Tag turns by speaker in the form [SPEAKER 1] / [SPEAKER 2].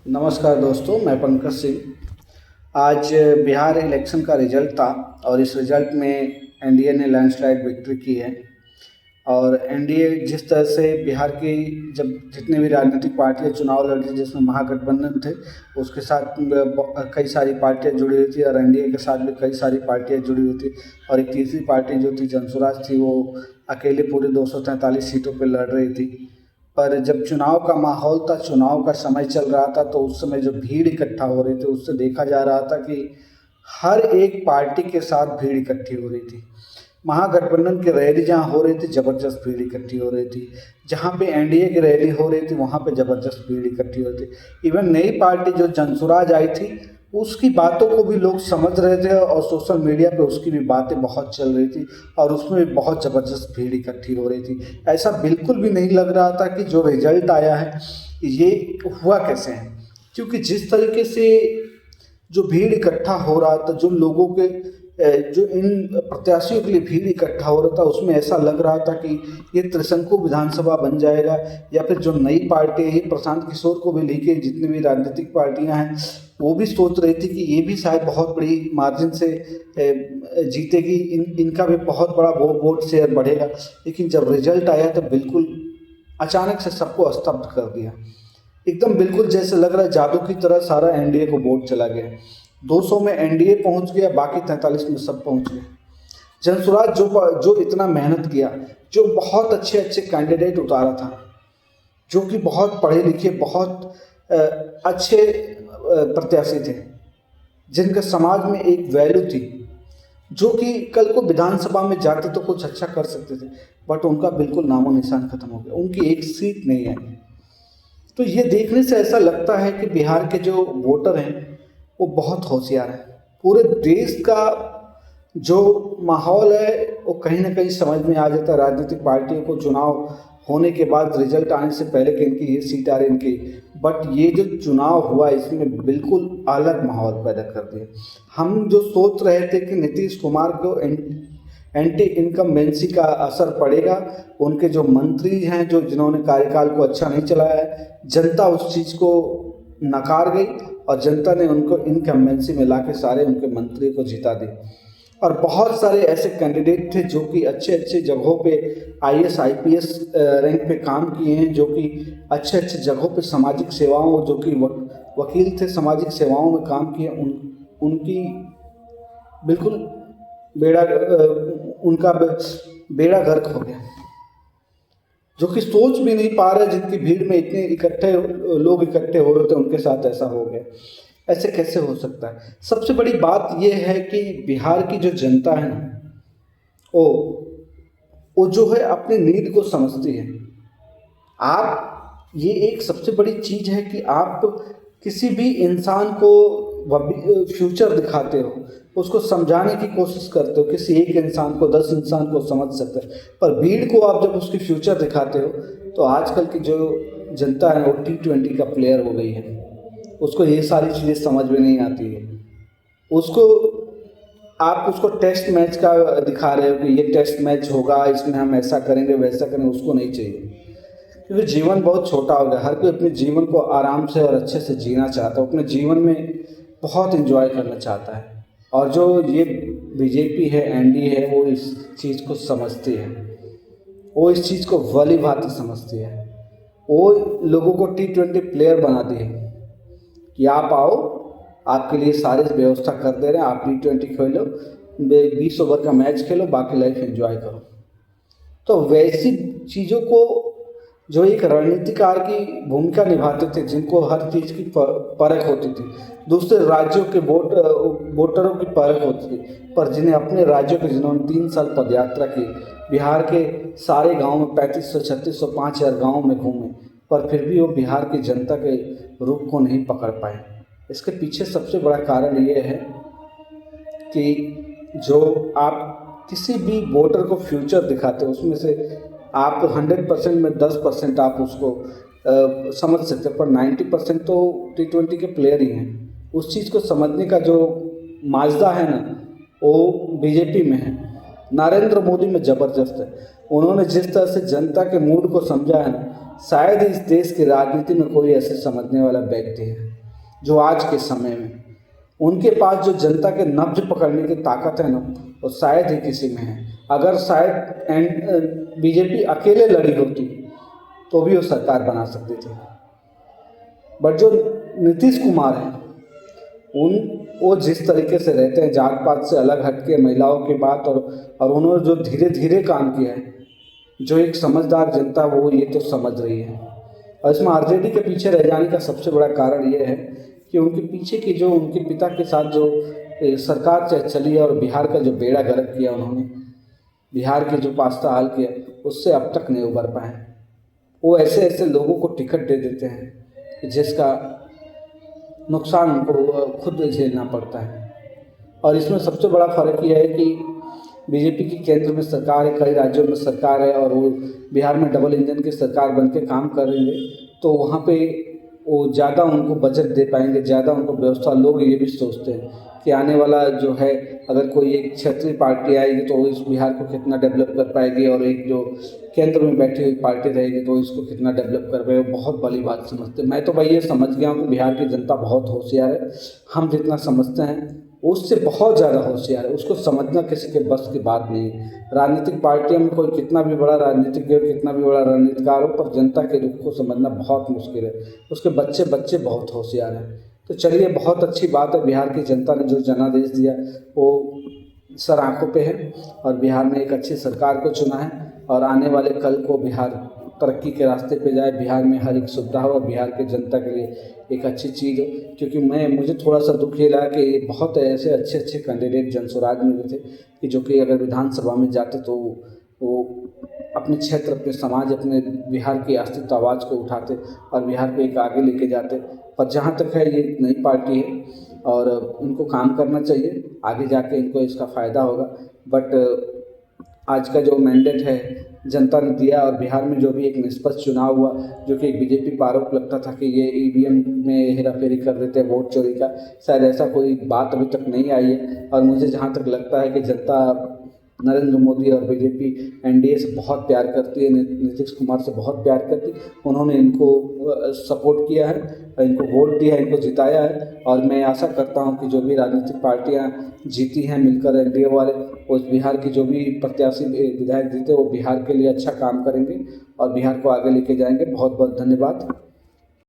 [SPEAKER 1] नमस्कार दोस्तों, मैं पंकज सिंह। आज बिहार इलेक्शन का रिजल्ट था और इस रिजल्ट में एनडीए ने लैंडस्लाइड विक्ट्री की है। और एनडीए जिस तरह से बिहार की जब जितने भी राजनीतिक पार्टियां चुनाव लड़ रही जिसमें महागठबंधन थे, उसके साथ कई सारी पार्टियां जुड़ी हुई थी और एनडीए के साथ भी कई सारी पार्टियां जुड़ी हुई थी। और एक तीसरी पार्टी जो थी जनसुराज थी, वो अकेले पूरे 243 सीटों पर लड़ रही थी। पर जब चुनाव का माहौल था, चुनाव का समय चल रहा था, तो उस समय जो भीड़ इकट्ठा हो रही थी उससे देखा जा रहा था कि हर एक पार्टी के साथ भीड़ इकट्ठी हो रही थी। महागठबंधन की रैली जहाँ हो रही थी, ज़बरदस्त भीड़ इकट्ठी हो रही थी। जहाँ पे एनडीए की रैली हो रही थी, वहाँ पे ज़बरदस्त भीड़ इकट्ठी हो रही थी। इवन नई पार्टी जो जनसुराज आई थी, उसकी बातों को भी लोग समझ रहे थे और सोशल मीडिया पे उसकी भी बातें बहुत चल रही थी और उसमें भी बहुत ज़बरदस्त भीड़ इकट्ठी हो रही थी। ऐसा बिल्कुल भी नहीं लग रहा था कि जो रिजल्ट आया है ये हुआ कैसे है, क्योंकि जिस तरीके से जो भीड़ इकट्ठा हो रहा था, जो लोगों के जो इन प्रत्याशियों के लिए भीड़ इकट्ठा हो रहा था, उसमें ऐसा लग रहा था कि ये त्रिशंकु विधानसभा बन जाएगा। या फिर जो नई पार्टी है, प्रशांत किशोर को भी लेके जितनी भी राजनीतिक पार्टियां हैं वो भी सोच रही थी कि ये भी शायद बहुत बड़ी मार्जिन से जीतेगी, इनका भी बहुत बड़ा वोट शेयर बढ़ेगा। लेकिन जब रिजल्ट आया तो बिल्कुल अचानक से सबको स्तब्ध कर दिया। एकदम बिल्कुल जैसे लग रहा है जादू की तरह सारा एनडीए को वोट चला गया। 200 में एनडीए पहुंच गया, बाकी 43 में सब पहुंच गए। जनसुराज जो इतना मेहनत किया, जो बहुत अच्छे अच्छे कैंडिडेट उतारा था, जो कि बहुत पढ़े लिखे, बहुत अच्छे प्रत्याशी थे, जिनके समाज में एक वैल्यू थी, जो कि कल को विधानसभा में जाते तो कुछ अच्छा कर सकते थे, बट उनका बिल्कुल नामो निशान खत्म हो गया। उनकी एक सीट नहीं है। तो ये देखने से ऐसा लगता है कि बिहार के जो वोटर हैं वो बहुत होशियार हैं। पूरे देश का जो माहौल है वो कहीं ना कहीं समझ में आ जाता है राजनीतिक पार्टियों को, चुनाव होने के बाद, रिजल्ट आने से पहले कि इनकी ये सीट आ रही इनकी। बट ये जो चुनाव हुआ इसमें बिल्कुल अलग माहौल पैदा कर दिया। हम जो सोच रहे थे कि नीतीश कुमार को एंटी इनकम्बेंसी का असर पड़ेगा, उनके जो मंत्री हैं जो जिन्होंने कार्यकाल को अच्छा नहीं चलाया है, जनता उस चीज़ को नकार गई और जनता ने उनको इनकम्बेंसी में लाके सारे उनके मंत्री को जिता दी। और बहुत सारे ऐसे कैंडिडेट थे जो कि अच्छे अच्छे जगहों पे आईएएस आईपीएस रैंक पे काम किए हैं, जो कि अच्छे अच्छे जगहों पे सामाजिक सेवाओं, जो कि वकील थे, सामाजिक सेवाओं में काम किए, उनकी बिल्कुल बेड़ा उनका बेड़ा गर्क हो गया। जो कि सोच भी नहीं पा रहे, जिनकी भीड़ में इतने लोग इकट्ठे हो रहे थे, उनके साथ ऐसा हो गया। ऐसे कैसे हो सकता है? सबसे बड़ी बात यह है कि बिहार की जो जनता है ना, वो जो है अपनी नीड को समझती है। आप ये एक सबसे बड़ी चीज है कि आप किसी भी इंसान को फ्यूचर दिखाते हो, उसको समझाने की कोशिश करते हो। किसी एक इंसान को 10 इंसान को समझ सकते हैं, पर भीड़ को आप जब उसकी फ्यूचर दिखाते हो तो आजकल की जो जनता है वो T20 का प्लेयर हो गई है। उसको ये सारी चीज़ें समझ में नहीं आती है। उसको आप उसको टेस्ट मैच का दिखा रहे हो कि ये टेस्ट मैच होगा, इसमें हम ऐसा करेंगे वैसा करेंगे, उसको नहीं चाहिए। क्योंकि जीवन बहुत छोटा हो गया। हर कोई अपने जीवन को आराम से और अच्छे से जीना चाहता है, अपने जीवन में बहुत एंजॉय करना चाहता है। और जो ये बीजेपी है, एनडीए है, वो इस चीज़ को समझती है, वो इस चीज़ को भली भांति समझती है। वो लोगों को T20 प्लेयर बना दिए कि आप आओ, आपके लिए सारी व्यवस्था कर दे रहे हैं, आप T20 खेलो, 20 ओवर का मैच खेलो, बाकी लाइफ एंजॉय करो। तो वैसी चीज़ों को जो एक रणनीतिकार की भूमिका निभाते थे, जिनको हर चीज़ की परख होती थी, दूसरे राज्यों के वोटरों की परख होती थी, पर जिन्हें अपने राज्यों के, जिन्होंने 3 साल पदयात्रा की, बिहार के सारे गांव में 3500 3600 5000 गाँव में घूमे, पर फिर भी वो बिहार की जनता के रूप को नहीं पकड़ पाए। इसके पीछे सबसे बड़ा कारण ये है कि जो आप किसी भी वोटर को फ्यूचर दिखाते हो, उसमें से आप 100% में 10% आप उसको समझ सकते हैं, पर 90% तो T20 के प्लेयर ही हैं। उस चीज़ को समझने का जो माजदा है ना, वो बीजेपी में है, नरेंद्र मोदी में ज़बरदस्त है। उन्होंने जिस तरह से जनता के मूड को समझा है ना, शायद इस देश की राजनीति में कोई ऐसे समझने वाला व्यक्ति है जो आज के समय में उनके पास जो जनता के नब्ज पकड़ने की ताकत है ना, वो शायद ही किसी में है। अगर शायद बीजेपी अकेले लड़ी होती तो भी वो सरकार बना सकती थी, बट जो नीतीश कुमार हैं वो जिस तरीके से रहते हैं, जात पात से अलग हट के महिलाओं की बात, और उन्होंने जो धीरे धीरे काम किया है, जो एक समझदार जनता वो ये तो समझ रही है। और इसमें आरजेडी के पीछे रह जाने का सबसे बड़ा कारण ये है कि उनके पीछे की जो उनके पिता के साथ जो सरकार चली है और बिहार का जो बेड़ा गर्क किया उन्होंने, बिहार के जो पास्ता हाल किया, उससे अब तक नहीं उबर पाए। वो ऐसे ऐसे लोगों को टिकट दे देते हैं जिसका नुकसान उनको खुद झेलना पड़ता है। और इसमें सबसे बड़ा फ़र्क यह है कि बीजेपी की केंद्र में सरकार है, कई राज्यों में सरकार है, और वो बिहार में डबल इंजन की सरकार बन के काम करेंगे तो वहाँ पे वो ज़्यादा उनको बजट दे पाएंगे, ज़्यादा उनको व्यवस्था। लोग ये भी सोचते हैं कि आने वाला जो है, अगर कोई एक क्षेत्रीय पार्टी आएगी तो इस बिहार को कितना डेवलप कर पाएगी, और एक जो केंद्र में बैठी हुई पार्टी रहेगी तो इसको कितना डेवलप कर पाएगी। बहुत बड़ी बात समझते हैं। मैं तो भाई ये समझ गया हूँ कि बिहार की जनता बहुत होशियार है। हम जितना समझते हैं उससे बहुत ज़्यादा होशियार है। उसको समझना किसी के बस की बात नहीं है। राजनीतिक पार्टियों में कोई कितना भी बड़ा राजनीतिज्ञ, कितना भी बड़ा रणनीतिकार हो, पर जनता के दुख को समझना बहुत मुश्किल है। उसके बच्चे बहुत होशियार हैं। तो चलिए, बहुत अच्छी बात है, बिहार की जनता ने जो जनादेश दिया वो सर आंखों पे है, और बिहार में एक अच्छी सरकार को चुना है, और आने वाले कल को बिहार तरक्की के रास्ते पे जाए, बिहार में हर एक सुविधा हो, और बिहार के जनता के लिए एक अच्छी चीज़ हो। क्योंकि मुझे थोड़ा सा दुख ये लगा कि बहुत ऐसे अच्छे कैंडिडेट जनसुराज में भी थे कि जो कि अगर विधानसभा में जाते तो वो अपने क्षेत्र, अपने समाज, अपने बिहार की अस्तित्व आवाज़ को उठाते और बिहार को एक आगे लेके जाते। पर जहाँ तक है, ये नई पार्टी है और इनको काम करना चाहिए, आगे जाके इनको इसका फ़ायदा होगा। बट आज का जो मैंडेट है जनता ने दिया, और बिहार में जो भी एक निष्पक्ष चुनाव हुआ, जो कि एक बीजेपी पर आरोप लगता था कि ये ईवीएम में हेराफेरी कर देते हैं, वोट चोरी का, शायद ऐसा कोई बात अभी तक नहीं आई है। और मुझे जहाँ तक लगता है कि जनता नरेंद्र मोदी और बीजेपी एनडीए से बहुत प्यार करती है, नीतीश कुमार से बहुत प्यार करती है। उन्होंने इनको सपोर्ट किया है, इनको वोट दिया है, इनको जिताया है। और मैं आशा करता हूं कि जो भी राजनीतिक पार्टियां जीती हैं मिलकर एनडीए वाले, उस बिहार की जो भी प्रत्याशी विधायक जीते वो बिहार के लिए अच्छा काम करेंगे और बिहार को आगे लेके जाएंगे। बहुत बहुत धन्यवाद।